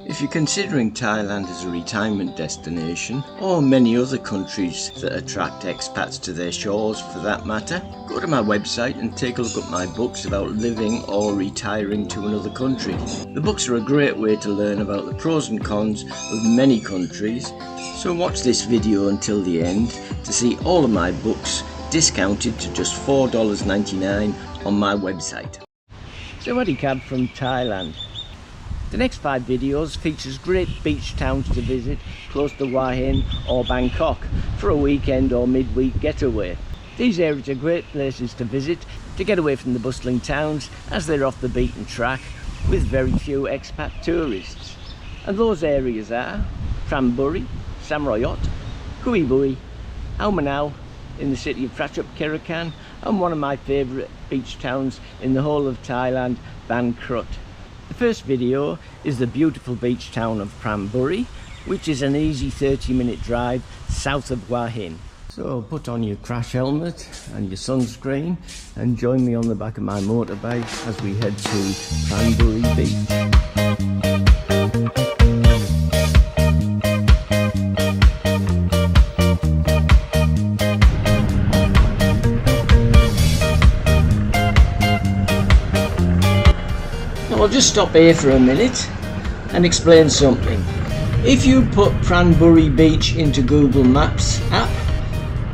If you're considering Thailand as a retirement destination, or many other countries that attract expats to their shores for that matter, go to my website and take a look at my books about living or retiring to another country. The books are a great way to learn about the pros and cons of many countries, so watch this video until the end to see all of my books discounted to just $4.99 on my website. Sawadee from Thailand. The next 5 videos features great beach towns to visit close to Hua Hin or Bangkok for a weekend or midweek getaway. These areas are great places to visit to get away from the bustling towns as they're off the beaten track with very few expat tourists. And those areas are Pranburi, Samroyot, Kui Bui, Ao Manao in the city of Prachuap Khiri, and one of my favourite beach towns in the whole of Thailand, Ban Krut. The first video is the beautiful beach town of Pranburi, which is an easy 30-minute drive south of Hua Hin. So put on your crash helmet and your sunscreen and join me on the back of my motorbike as we head to Pranburi Beach. I'll just stop here for a minute and explain something. If you put Pranburi Beach into Google Maps app,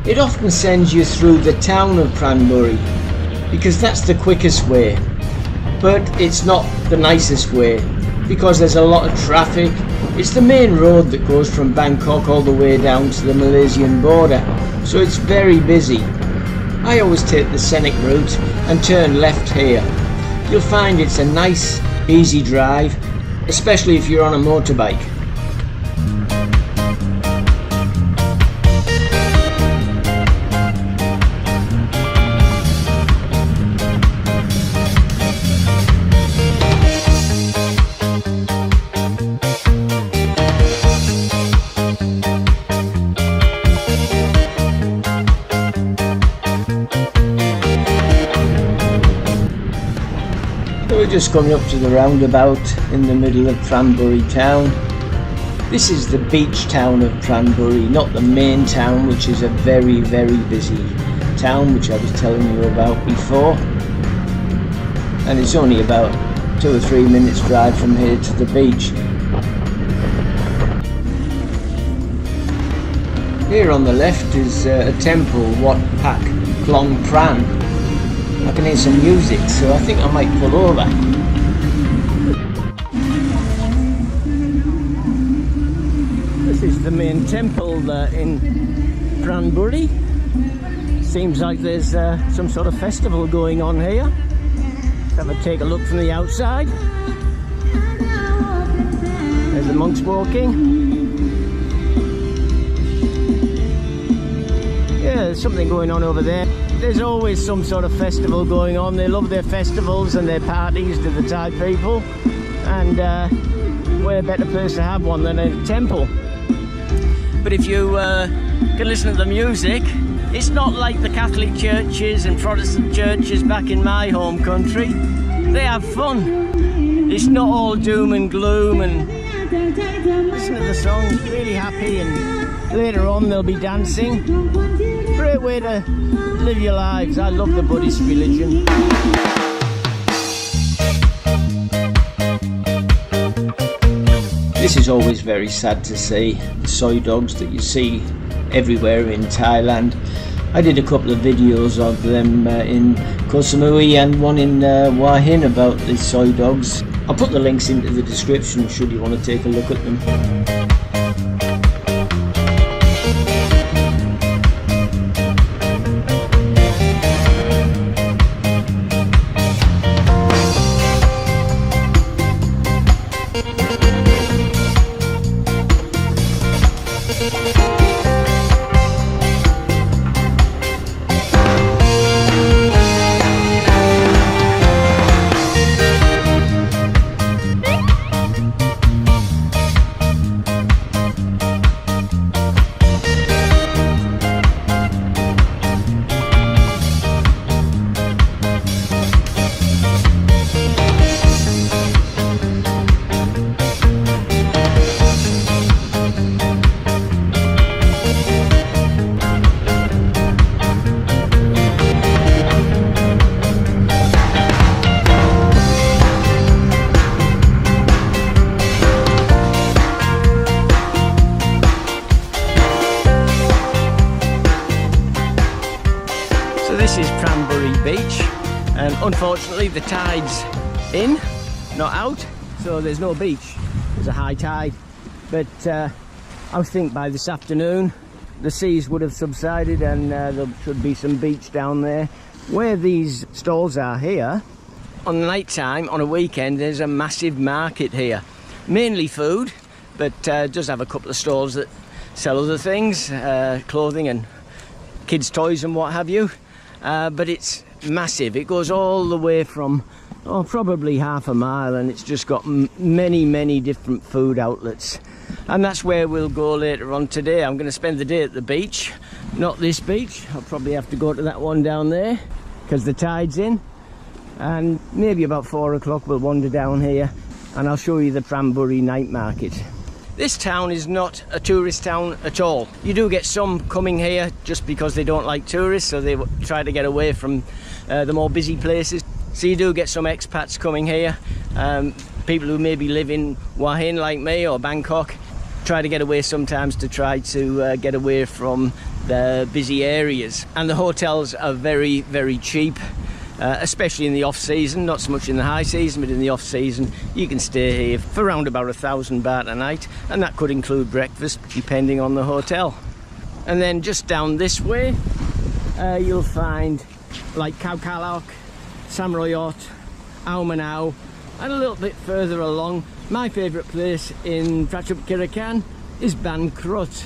it often sends you through the town of Pranburi because that's the quickest way, but it's not the nicest way because there's a lot of traffic. It's the main road that goes from Bangkok all the way down to the Malaysian border, so it's very busy. I always take the scenic route and turn left here. You'll find it's a nice, easy drive, especially if you're on a motorbike. We're just coming up to the roundabout in the middle of Pranburi town. This is the beach town of Pranburi, not the main town, which is a very, very busy town, which I was telling you about before. And it's only about 2 or 3 minutes drive from here to the beach. Here on the left is a temple, Wat Pak Klong Pran. I can hear some music, so I think I might pull over. This is the main temple in Pranburi. Seems like there's some sort of festival going on here. Let's take a look from the outside. There's the monks walking. Yeah, there's something going on over there. There's always some sort of festival going on. They love their festivals and their parties to the Thai people, and where better place to have one than a temple. But if you can listen to the music, it's not like the Catholic churches and Protestant churches back in my home country. They have fun. It's not all doom and gloom, and listen to the songs, really happy, and later on they'll be dancing. Great way to live your lives. I love the Buddhist religion. This is always very sad to see, the soy dogs that you see everywhere in Thailand. I did a couple of videos of them in Koh Samui and one in Hua Hin about the soy dogs. I'll put the links into the description should you want to take a look at them. Unfortunately, the tide's in, not out, so there's no beach. There's a high tide, but I think by this afternoon the seas would have subsided and there should be some beach down there. Where these stalls are here, on the night time, on a weekend, there's a massive market here. Mainly food, but does have a couple of stalls that sell other things, clothing and kids' toys and what have you. But it's massive. It goes all the way from probably half a mile, and it's just got many different food outlets. And that's where we'll go later on today. I'm going to spend the day at the beach, not this beach. I'll probably have to go to that one down there because the tide's in, and maybe about 4 o'clock we'll wander down here and I'll show you the Pranburi night market. This town is not a tourist town at all. You do get some coming here just because they don't like tourists, so they try to get away from the more busy places. So you do get some expats coming here, people who maybe live in Hua Hin like me, or Bangkok, try to get away sometimes to try to get away from the busy areas. And the hotels are very cheap, especially in the off season, not so much in the high season, but in the off season you can stay here for around about 1,000 baht a night, and that could include breakfast depending on the hotel. And then just down this way you'll find like Khao Kalok, Samroyot, Ao Manao, and a little bit further along, my favourite place in Prachuap Khiri Khan is Ban Krut,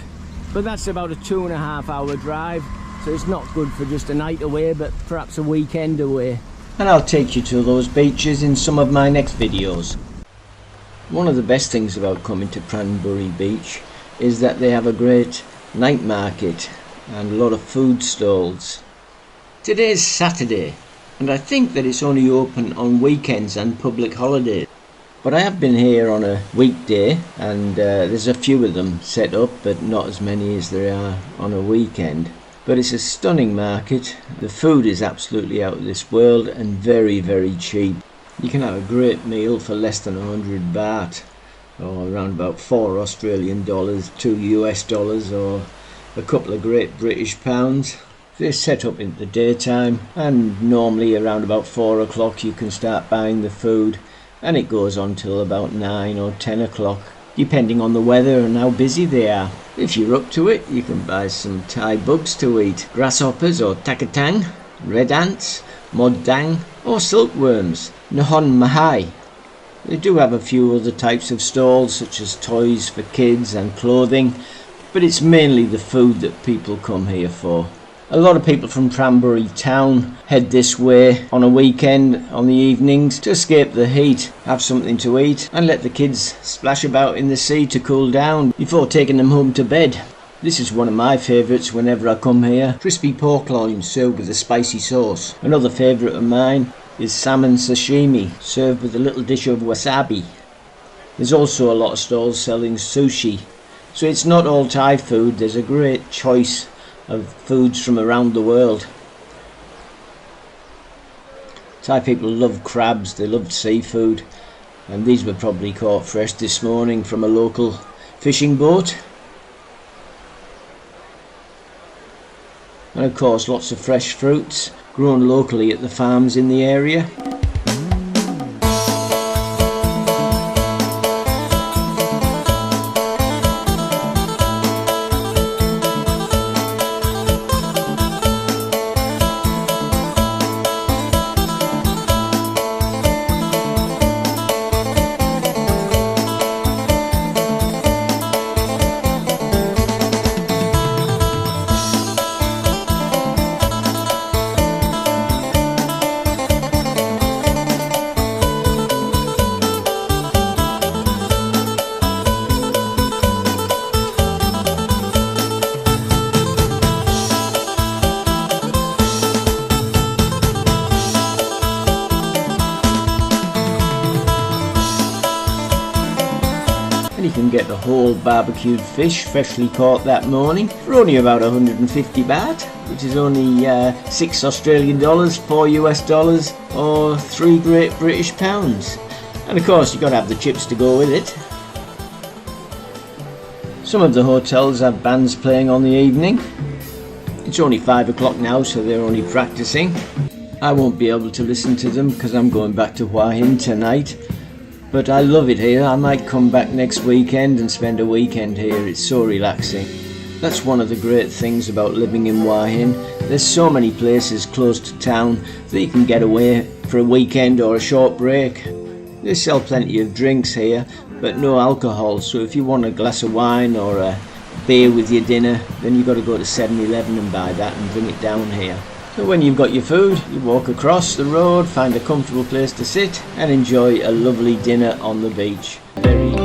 but that's about a 2.5 hour drive, so it's not good for just a night away, but perhaps a weekend away. And I'll take you to those beaches in some of my next videos. One of the best things about coming to Pranburi beach is that they have a great night market and a lot of food stalls. Today's Saturday, and I think that it's only open on weekends and public holidays. But I have been here on a weekday, and there's a few of them set up, but not as many as there are on a weekend. But it's a stunning market. The food is absolutely out of this world and very cheap. You can have a great meal for less than 100 baht, or around about 4 Australian dollars, 2 US dollars, or a couple of great British pounds. They're set up in the daytime, and normally around about 4 o'clock you can start buying the food, and it goes on till about 9 or 10 o'clock, depending on the weather and how busy they are. If you're up to it, you can buy some Thai bugs to eat, grasshoppers or takatang, red ants, moddang, or silkworms, nahon mahai. They do have a few other types of stalls, such as toys for kids and clothing, but it's mainly the food that people come here for. A lot of people from Pranburi town head this way on a weekend on the evenings to escape the heat, have something to eat, and let the kids splash about in the sea to cool down before taking them home to bed. This is one of my favourites whenever I come here, crispy pork loin served with a spicy sauce. Another favourite of mine is salmon sashimi served with a little dish of wasabi. There's also a lot of stalls selling sushi, so it's not all Thai food. There's a great choice of foods from around the world. Thai people love crabs, they love seafood, and these were probably caught fresh this morning from a local fishing boat. And of course lots of fresh fruits grown locally at the farms in the area. And you can get the whole barbecued fish freshly caught that morning for only about 150 baht, which is only 6 Australian dollars, 4 US dollars, or 3 Great British pounds. And of course you've got to have the chips to go with it. Some of the hotels have bands playing on the evening. It's only 5 o'clock now, so they're only practicing. I won't be able to listen to them because I'm going back to Hua Hin tonight. But I love it here. I might come back next weekend and spend a weekend here. It's so relaxing. That's one of the great things about living in Hua Hin. There's so many places close to town that you can get away for a weekend or a short break. They sell plenty of drinks here, but no alcohol, so if you want a glass of wine or a beer with your dinner, then you've got to go to 7-Eleven and buy that and bring it down here. So when you've got your food, you walk across the road, find a comfortable place to sit and enjoy a lovely dinner on the beach. Very